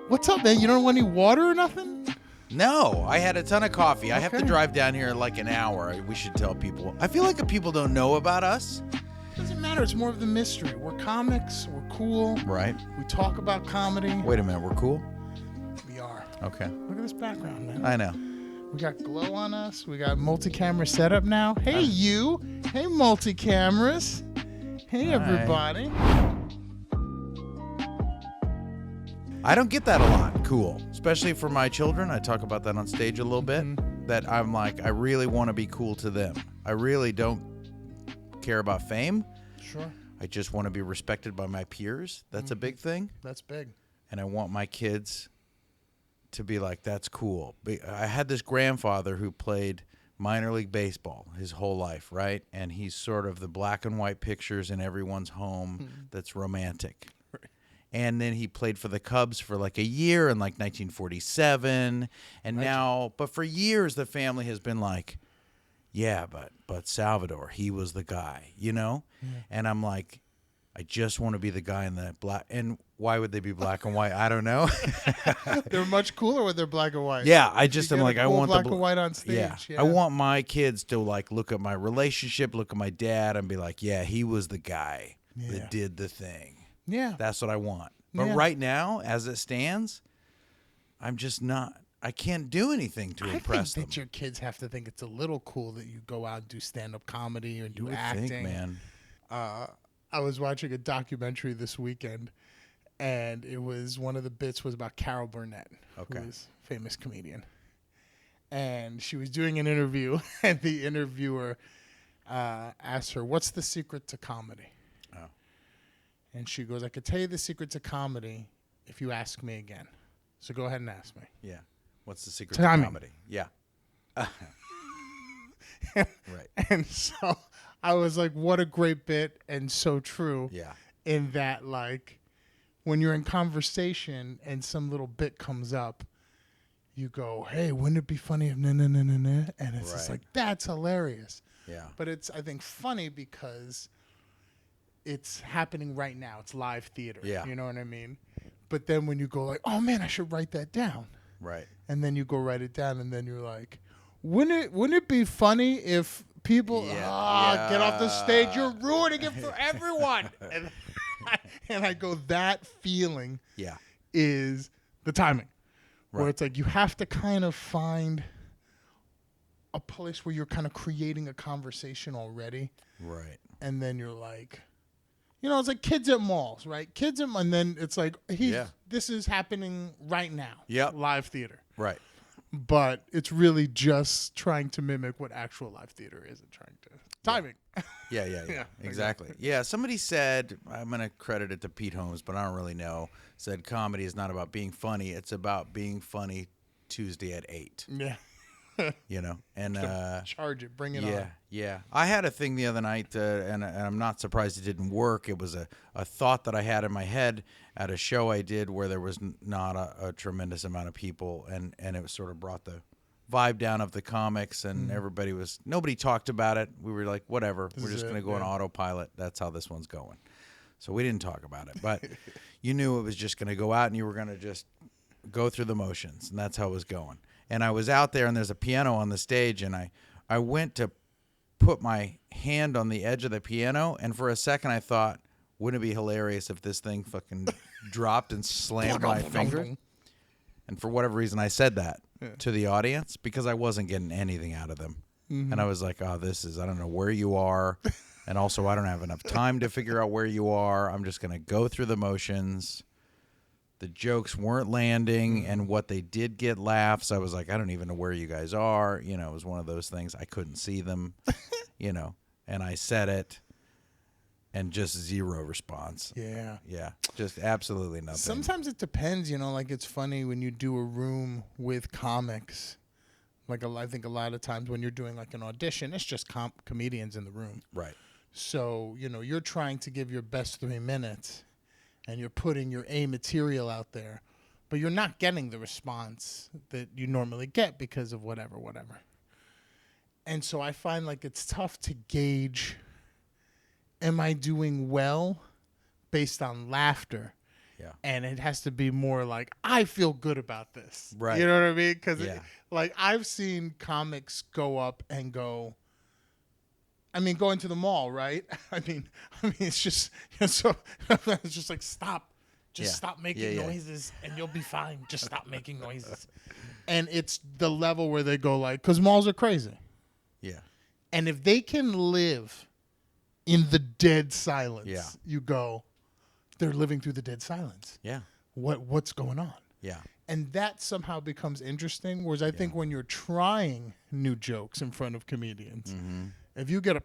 What's up, man? You don't want any water or nothing? No, I had a ton of coffee. I have to drive down here in like an hour. We should tell people. I feel like the people don't know about us. Doesn't matter. It's more of the mystery. We're comics. We're cool. Right. We talk about comedy. Wait a minute. We're cool? We are. Okay. Look at this background, man. I know. We got glow on us. We got multi-camera setup now. Hey, you. Hey, multi-cameras. Hey, everybody. I don't get that a lot. Cool. Especially for my children. I talk about that on stage a little bit. That I'm like, I really want to be cool to them. I really don't care about fame. Sure. I just want to be respected by my peers. That's a big thing. That's big. And I want my kids to be like, that's cool. I had this grandfather who played minor league baseball his whole life, right? And he's sort of the black and white pictures in everyone's home that's romantic. Right. And then he played for the Cubs for like a year in like 1947. And now, but for years, the family has been like, yeah, but Salvador, he was the guy, you know? Yeah. And I'm like, I just want to be the guy in the black. And why would they be black and white? I don't know. They're much cooler when they're black and white. Yeah, I just am like, I want black and white on stage. Yeah. I want my kids to like look at my relationship, look at my dad, and be like, yeah, he was the guy that did the thing. Yeah, that's what I want. But right now, as it stands, I'm just not. I can't do anything to impress them. I think that your kids have to think it's a little cool that you go out and do stand-up comedy or do acting. Think, man. I was watching a documentary this weekend, and it was one of the bits was about Carol Burnett, who is a famous comedian. And she was doing an interview, and the interviewer asked her, "What's the secret to comedy?" Oh. And she goes, "I could tell you the secret to comedy if you ask me again. So go ahead and ask me." Yeah. What's the secret to comedy? Yeah. Right. And so I was like, what a great bit and so true. Yeah. In that, like, when you're in conversation and some little bit comes up, you go, hey, wouldn't it be funny if and it's just like, that's hilarious. Yeah. But it's, I think, funny because it's happening right now. It's live theater. Yeah. You know what I mean? But then when you go like, oh man, I should write that down. Right. And then you go write it down, and then you're like, wouldn't it be funny if people get off the stage? You're ruining it for everyone. And I go, that feeling is the timing. Where it's like you have to kind of find a place where you're kind of creating a conversation already. Right. And then you're like, you know, it's like kids at malls, right? And then it's like, this is happening right now. Yeah. Live theater. Right. But it's really just trying to mimic what actual live theater is and trying to timing. Yeah. Exactly. Yeah. Somebody said, I'm going to credit it to Pete Holmes, but I don't really know, said comedy is not about being funny. It's about being funny Tuesday at 8. Yeah. You know, and charge it, bring it on. Yeah. I had a thing the other night, and I'm not surprised it didn't work. It was a thought that I had in my head at a show I did where there was not a tremendous amount of people, and it was sort of brought the vibe down of the comics, and nobody talked about it. We were like, whatever, we're just going to go on autopilot. That's how this one's going. So we didn't talk about it, but you knew it was just going to go out, and you were going to just go through the motions, and that's how it was going. And I was out there, and there's a piano on the stage, and I went to put my hand on the edge of the piano, and for a second I thought, wouldn't it be hilarious if this thing fucking dropped and slammed my finger? And for whatever reason, I said that to the audience because I wasn't getting anything out of them. Mm-hmm. And I was like, I don't know where you are. And also, I don't have enough time to figure out where you are. I'm just going to go through the motions. The jokes weren't landing, and what they did get laughs. I was like, I don't even know where you guys are. You know, it was one of those things. I couldn't see them, you know, and I said it, and just zero response. Yeah. Yeah, just absolutely nothing. Sometimes it depends, you know, like it's funny when you do a room with comics. Like I think a lot of times when you're doing like an audition, it's just comedians in the room. Right. So, you know, you're trying to give your best 3 minutes. And you're putting your A material out there, but you're not getting the response that you normally get because of whatever. And so I find like it's tough to gauge, am I doing well based on laughter? Yeah. And it has to be more like, I feel good about this. Right. You know what I mean? Because, Yeah. like, I've seen comics go up and go, I mean, going to the mall, right? I mean, it's just, so it's just like, stop. Just stop making noises and you'll be fine. Just stop making noises. And it's the level where they go like, because malls are crazy. Yeah. And if they can live in the dead silence, you go, they're living through the dead silence. Yeah. What's going on? Yeah. And that somehow becomes interesting. Whereas I think when you're trying new jokes in front of comedians, if you get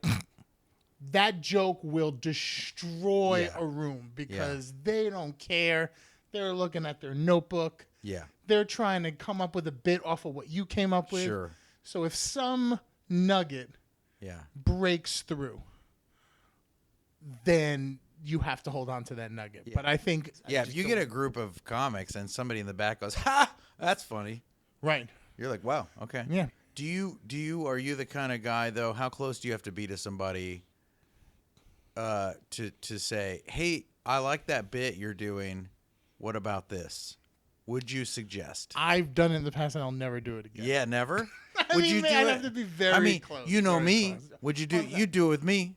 that joke will destroy a room because they don't care. They're looking at their notebook. Yeah. They're trying to come up with a bit off of what you came up with. Sure. So if some nugget breaks through, then you have to hold on to that nugget. Yeah. But I think... if you get a group of comics and somebody in the back goes, ha, that's funny. Right. You're like, wow, okay. Yeah. Are you the kind of guy, though, how close do you have to be to somebody to say, hey, I like that bit you're doing. What about this? Would you suggest? I've done it in the past, and I'll never do it again. Yeah, never? Would you do it? I'd have to be very close. You know me. Close. Would you do? You do it with me.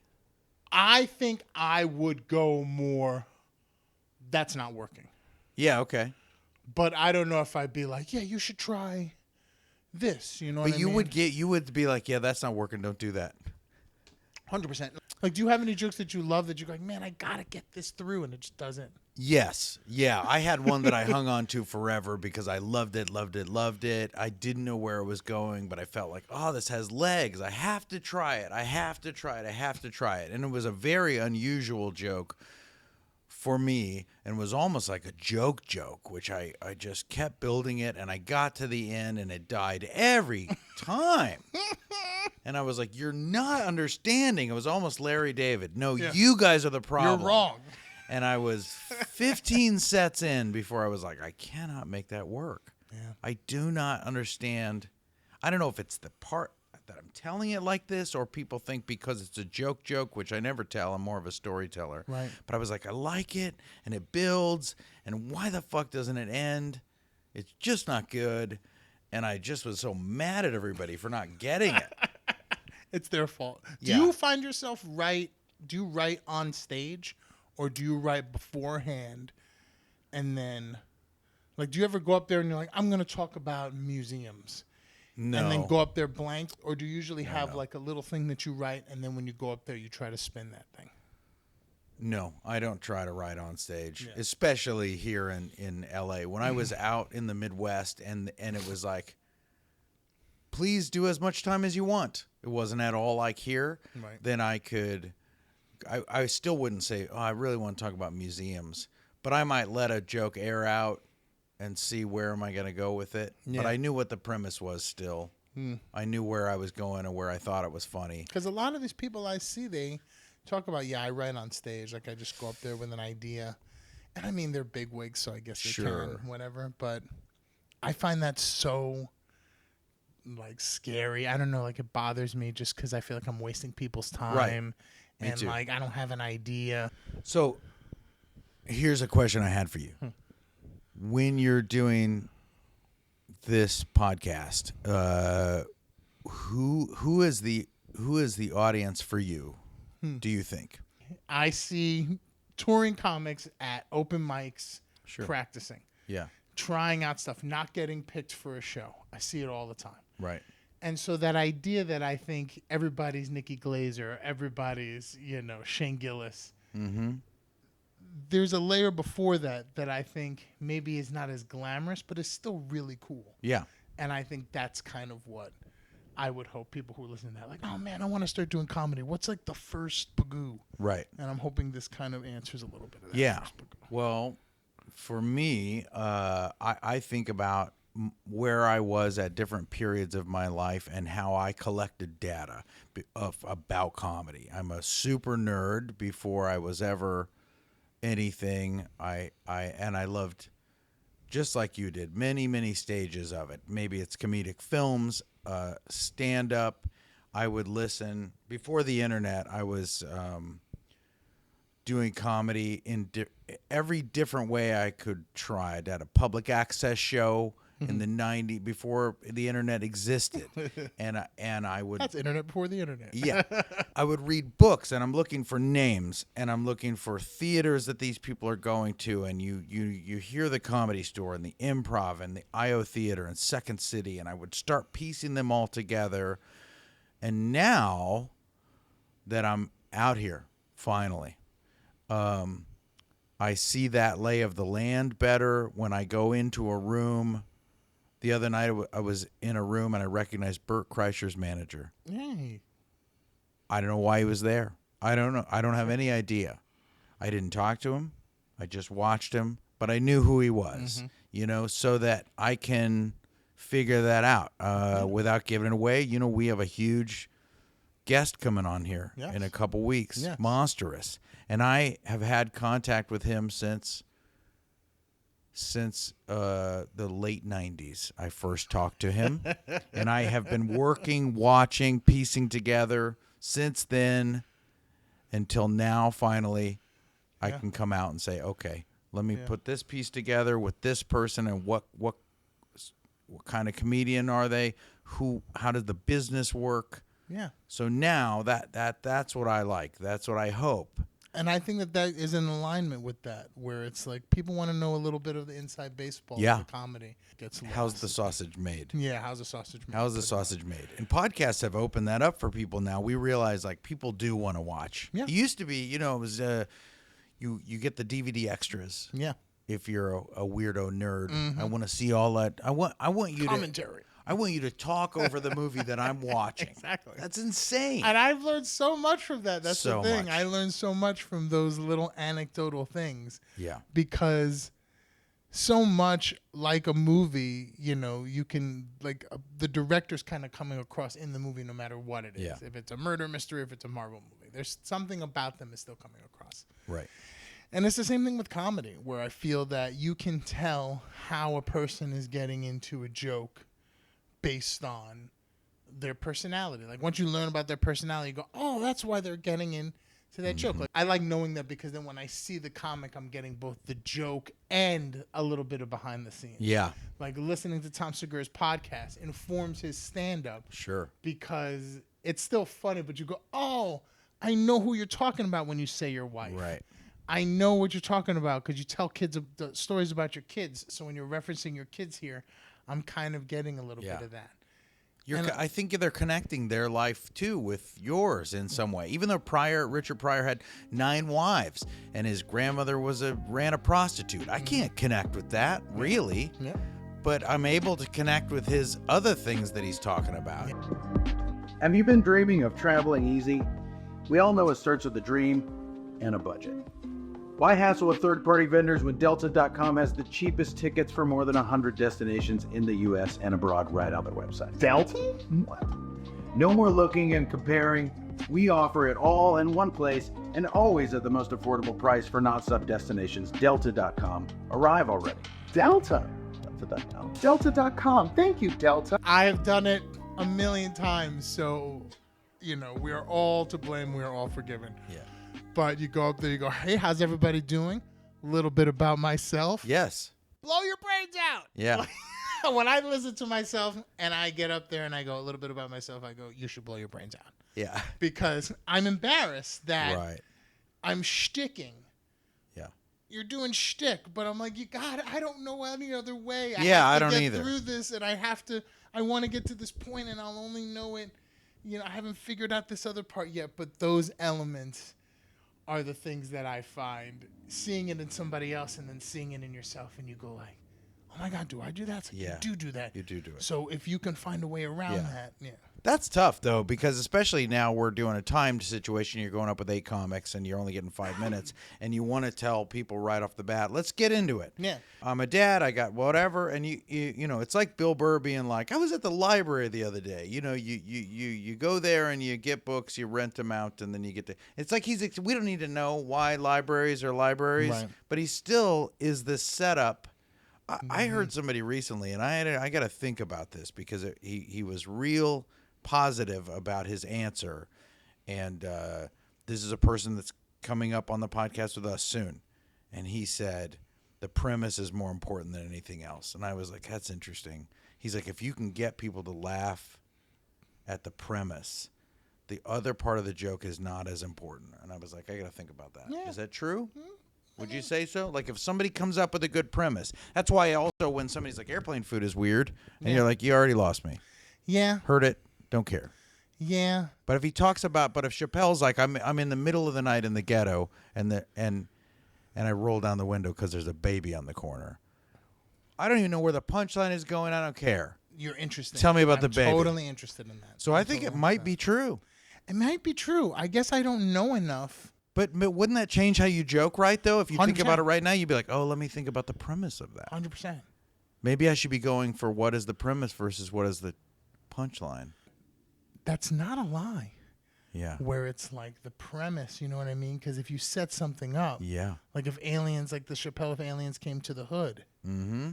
I think I would go more. That's not working. Yeah. Okay. But I don't know if I'd be like, yeah, you should try this. You know. But what I mean? You would be like, yeah, that's not working. Don't do that. 100%. Like, do you have any jokes that you love that you're like, man, I gotta get this through, and it just doesn't? Yes. Yeah. I had one that I hung on to forever because I loved it. I didn't know where it was going, but I felt like, oh, this has legs. I have to try it. And it was a very unusual joke for me and was almost like a joke, which I just kept building it, and I got to the end and it died every time. And I was like, you're not understanding. It was almost Larry David. No, you guys are the problem. You're wrong. And I was 15 sets in before I was like, I cannot make that work. Yeah. I do not understand. I don't know if it's the part that I'm telling it like this or people think because it's a joke, which I never tell. I'm more of a storyteller. Right. But I was like, I like it, and it builds, and why the fuck doesn't it end? It's just not good. And I just was so mad at everybody for not getting it. It's their fault. Yeah. Do you find yourself do you write on stage or do you write beforehand and then, like, do you ever go up there and you're like, I'm going to talk about museums? No. And then go up there blank? Or do you usually have like a little thing that you write and then when you go up there you try to spin that thing? No, I don't try to write on stage, especially here in LA. When I was out in the Midwest and it was like, please do as much time as you want. It wasn't at all like here. Right. Then I still wouldn't say, oh, I really want to talk about museums. But I might let a joke air out and see where am I going to go with it. Yeah. But I knew what the premise was still. I knew where I was going and where I thought it was funny. Because a lot of these people I see, they talk about, I write on stage. Like, I just go up there with an idea. And I mean, they're big wigs, so I guess they can, whatever. But I find that so, like, scary. I don't know, like, it bothers me just because I feel like I'm wasting people's time. Right. Me and, too. like, I don't have an idea. So here's a question I had for you. When you're doing this podcast, who is the audience for you? Do you think? I see touring comics at open mics practicing. Yeah. Trying out stuff, not getting picked for a show. I see it all the time. Right. And so that idea that I think everybody's Nikki Glazer, everybody's, Shane Gillis. Mm-hmm. There's a layer before that I think maybe is not as glamorous, but is still really cool. Yeah. And I think that's kind of what I would hope people who are listening to that, like, oh man, I want to start doing comedy. What's like the first bagoo? Right. And I'm hoping this kind of answers a little bit of that. Yeah. Well, for me, I think about where I was at different periods of my life and how I collected data about comedy. I'm a super nerd before I was ever anything. I loved, just like you did, many stages of it. Maybe it's comedic films, stand-up. I would listen. Before the internet, I was doing comedy in every different way I could try. I had a public access show in the 90s before the internet existed, and I would. That's internet before the internet. Yeah, I would read books, and I'm looking for names, and I'm looking for theaters that these people are going to, and you hear the Comedy Store and the Improv and the IO Theater and Second City, and I would start piecing them all together. And now that I'm out here, finally, I see that lay of the land better when I go into a room. The other night I was in a room and I recognized Bert Kreischer's manager. Hey. I don't know why he was there. I don't know. I don't have any idea. I didn't talk to him. I just watched him, but I knew who he was, so that I can figure that out without giving it away. We have a huge guest coming on here in a couple weeks, Monstrous. And I have had contact with him since the late 90s. I first talked to him, and I have been working, watching, piecing together since then until now. Finally, I can come out and say, okay, let me put this piece together with this person, and what kind of comedian are they? How does the business work? Yeah. So now that's what I like. That's what I hope. And I think that is in alignment with that, where it's like people want to know a little bit of the inside baseball of the comedy. Gets lost. How's the sausage made? Yeah, how's the sausage made? How's the sausage made? And podcasts have opened that up for people now. We realize, like, people do want to watch. Yeah. It used to be, it was you get the DVD extras. Yeah. If you're a weirdo nerd, I want to see all that. I want you commentary. I want you to talk over the movie that I'm watching. Exactly. That's insane. And I've learned so much from that. That's so the thing. much. I learned so much from those little anecdotal things. Yeah. Because so much like a movie, you can, like, the director's kind of coming across in the movie no matter what it is. Yeah. If it's a murder mystery, if it's a Marvel movie. There's something about them is still coming across. Right. And it's the same thing with comedy, where I feel that you can tell how a person is getting into a joke based on their personality. Like, once you learn about their personality, you go, oh, that's why they're getting into that joke. Like, I like knowing that, because then when I see the comic, I'm getting both the joke and a little bit of behind the scenes. Yeah. Like, listening to Tom Segura's podcast informs his stand-up. Sure. Because it's still funny, but you go, oh, I know who you're talking about when you say your wife. Right. I know what you're talking about, because you tell kids the stories about your kids. So when you're referencing your kids here, I'm kind of getting a little bit of that. I think they're connecting their life too with yours in some way. Even though Richard Pryor had 9 wives and his grandmother ran a prostitute, I can't connect with that really. Yeah. But I'm able to connect with his other things that he's talking about. Have you been dreaming of traveling easy? We all know it starts with a dream and a budget. Why hassle with third-party vendors when Delta.com has the cheapest tickets for more than 100 destinations in the U.S. and abroad right on their website? Delta? What? No more looking and comparing. We offer it all in one place and always at the most affordable price for non-stop destinations. Delta.com. Arrive already. Delta? Delta.com. Delta.com. Thank you, Delta. I have done it a million times, so, we are all to blame. We are all forgiven. Yeah. But you go up there, you go, hey, how's everybody doing? A little bit about myself. Yes. Blow your brains out. Yeah. When I listen to myself and I get up there and I go a little bit about myself, I go, you should blow your brains out. Yeah. Because I'm embarrassed that I'm shticking. Yeah. You're doing shtick, but I'm like, I don't know any other way. I don't get either. Through this, and I want to get to this point, and I'll only know it. I haven't figured out this other part yet, but those elements are the things that I find, seeing it in somebody else and then seeing it in yourself, and you go like, oh my God, do I do that? So you do that. You do it. So if you can find a way around that, That's tough, though, because especially now we're doing a timed situation. You're going up with 8 comics, and you're only getting 5 minutes, and you want to tell people right off the bat, let's get into it. Yeah. I'm a dad. I got whatever, and you it's like Bill Burr being like, I was at the library the other day. You go there and you get books, you rent them out, and then you get to. It's like we don't need to know why libraries are libraries, but he still is the setup. I heard somebody recently, and I got to think about this because he was real positive about his answer, and this is a person that's coming up on the podcast with us soon. And he said, the premise is more important than anything else. And I was like, that's interesting. He's like, if you can get people to laugh at the premise, the other part of the joke is not as important. And I was like, I got to think about that. Yeah. Is that true? Would you say so? Like if somebody comes up with a good premise. That's why also when somebody's like, airplane food is weird, and you're like, you already lost me. Yeah. Heard it, don't care. Yeah. But if he talks about, but if Chappelle's like, I'm in the middle of the night in the ghetto, and I roll down the window because there's a baby on the corner. I don't even know where the punchline is going. I don't care. You're interested. Tell me about the baby. Totally interested in that. So I think it might be true. It might be true. I guess I don't know enough. But wouldn't that change how you joke, right, though? If you think 100%. about it right now, you'd be like, oh, let me think about the premise of that. 100%. Maybe I should be going for what is the premise versus what is the punchline. That's not a lie. Yeah. Where it's like the premise, you know what I mean? Because if you set something up, Yeah. like if aliens, like the Chappelle, if aliens came to the hood, Mm-hmm.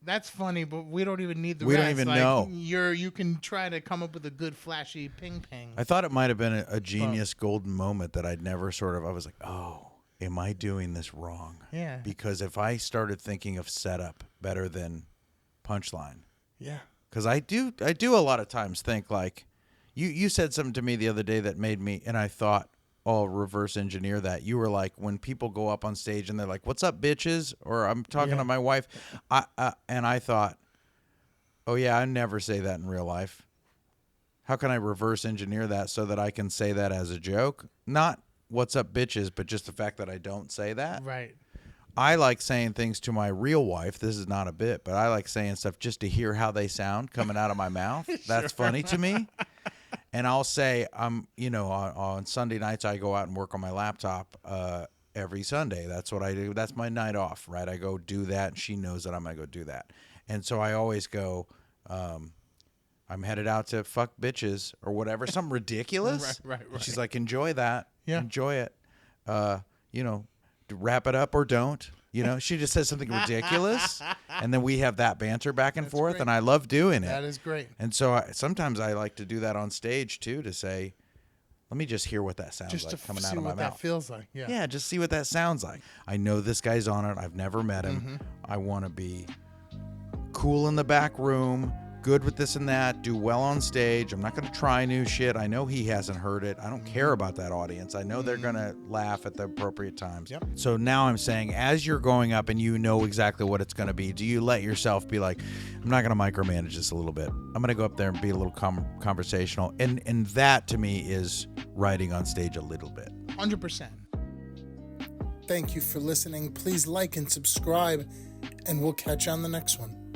that's funny, but we don't even need the We rest. don't even like, know. You can try to come up with a good flashy ping ping. I thought it might have been a genius golden moment that I'd never I was like, oh, am I doing this wrong? Yeah. Because if I started thinking of setup better than punchline, Yeah. because I do a lot of times think like, you said something to me the other day that made me, and I thought, oh, reverse engineer that. You were like, when people go up on stage and they're like, what's up, bitches? Or I'm talking to my wife. And I thought, oh, yeah, I never say that in real life. How can I reverse engineer that so that I can say that as a joke? Not what's up, bitches, but just the fact that I don't say that. Right. I like saying things to my real wife. This is not a bit, but I like saying stuff just to hear how they sound coming out of my mouth. That's funny to me. And I'll say, on Sunday nights, I go out and work on my laptop every Sunday. That's what I do. That's my night off, right? I go do that, and she knows that I'm going to go do that. And so I always go, I'm headed out to fuck bitches or whatever, something ridiculous. Right. And she's like, enjoy that. Yeah. Enjoy it. Wrap it up or don't. She just says something ridiculous, and then we have that banter back and forth, great. and I love doing it. That is great. And so sometimes I like to do that on stage too, to say, let me just hear what that sounds Just like to coming see out of my what mouth. that feels like. Yeah. Yeah, just see what that sounds like. I know this guy's on it. I've never met him. Mm-hmm. I want to be cool in the back room, good with this and that, do well on stage. I'm not going to try new shit. I know he hasn't heard it. I don't care about that audience. I know they're going to laugh at the appropriate times. Yep. So now I'm saying, as you're going up and you know exactly what it's going to be, do you let yourself be like, I'm not going to micromanage this a little bit. I'm going to go up there and be a little conversational. And that to me is writing on stage a little bit. 100%. Thank you for listening. Please like and subscribe, and we'll catch you on the next one.